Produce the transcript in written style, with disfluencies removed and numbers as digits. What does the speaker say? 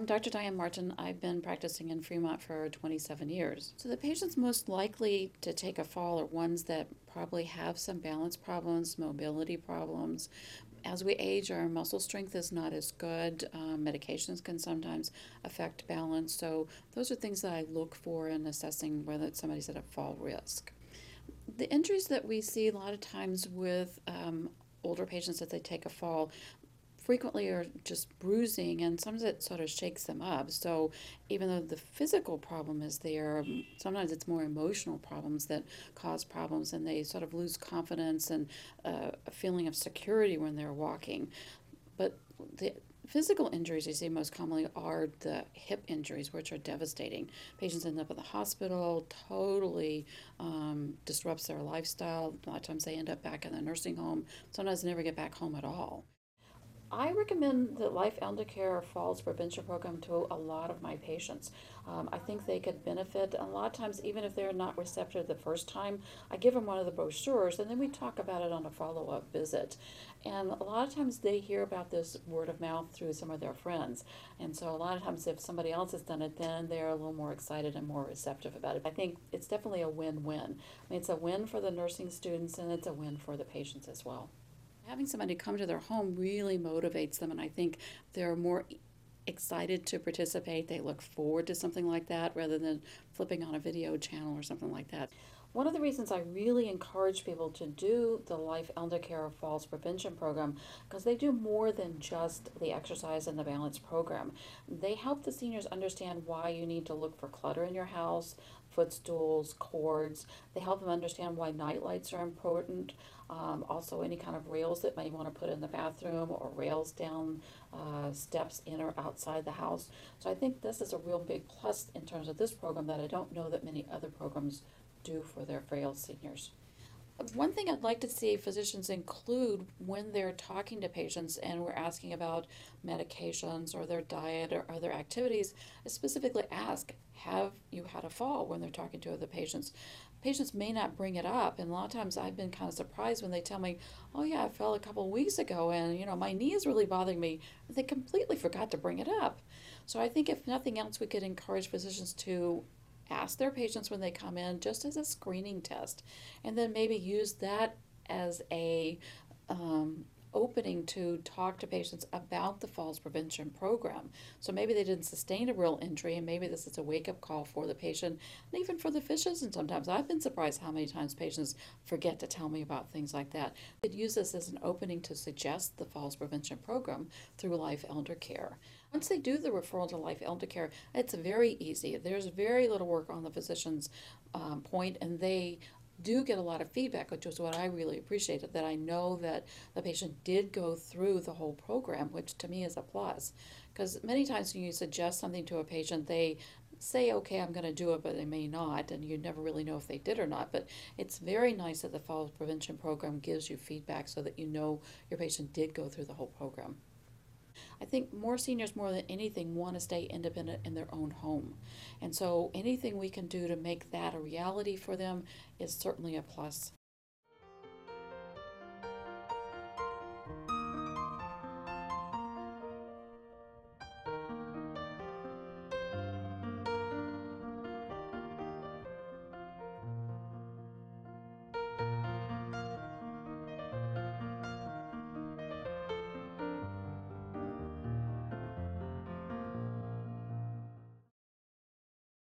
I'm Dr. Dianne Martin. I've been practicing in Fremont for 27 years. So the patients most likely to take a fall are ones that probably have some balance problems, mobility problems. As we age, our muscle strength is not as good. Medications can sometimes affect balance. So those are things that I look for in assessing whether somebody's at a fall risk. The injuries that we see a lot of times with older patients that they take a fall frequently are just bruising, and sometimes it sort of shakes them up. So even though the physical problem is there, sometimes it's more emotional problems that cause problems, and they sort of lose confidence and a feeling of security when they're walking. But the physical injuries you see most commonly are the hip injuries, which are devastating. Patients end up in the hospital, totally disrupts their lifestyle. A lot of times they end up back in the nursing home. Sometimes they never get back home at all. I recommend the LifeElderCare Falls Prevention Program to a lot of my patients. I think they could benefit. A lot of times, even if they're not receptive the first time, I give them one of the brochures and then we talk about it on a follow-up visit. And a lot of times they hear about this word of mouth through some of their friends. And so a lot of times if somebody else has done it, then they're a little more excited and more receptive about it. I think it's definitely a win-win. I mean, it's a win for the nursing students and it's a win for the patients as well. Having somebody come to their home really motivates them, and I think they're more excited to participate. They look forward to something like that rather than flipping on a video channel or something like that. One of the reasons I really encourage people to do the Life Elder Care Falls Prevention Program, because they do more than just the exercise and the balance program. They help the seniors understand why you need to look for clutter in your house, footstools, cords. They help them understand why night lights are important. Also, any kind of rails that may want to put in the bathroom or rails down steps in or outside the house. So I think this is a real big plus in terms of this program that I don't know that many other programs do for their frail seniors. One thing I'd like to see physicians include when they're talking to patients and we're asking about medications or their diet or other activities is specifically ask, have you had a fall, when they're talking to other patients. Patients may not bring it up, and a lot of times I've been kind of surprised when they tell me, oh yeah, I fell a couple of weeks ago and my knee is really bothering me. They completely forgot to bring it up. So I think if nothing else, we could encourage physicians to ask their patients when they come in just as a screening test, and then maybe use that as a opening to talk to patients about the falls prevention program. So maybe they didn't sustain a real injury, and maybe this is a wake-up call for the patient and even for the physician. Sometimes I've been surprised how many times patients forget to tell me about things like that. You could use this as an opening to suggest the falls prevention program through Life Elder Care. Once they do the referral to Life Elder Care, it's very easy. There's very little work on the physician's point, and they do get a lot of feedback, which is what I really appreciated, that I know that the patient did go through the whole program, which to me is a plus. Because many times when you suggest something to a patient, they say, okay, I'm going to do it, but they may not, and you never really know if they did or not. But it's very nice that the fall prevention program gives you feedback so that you know your patient did go through the whole program. I think more seniors, more than anything, want to stay independent in their own home. And so anything we can do to make that a reality for them is certainly a plus.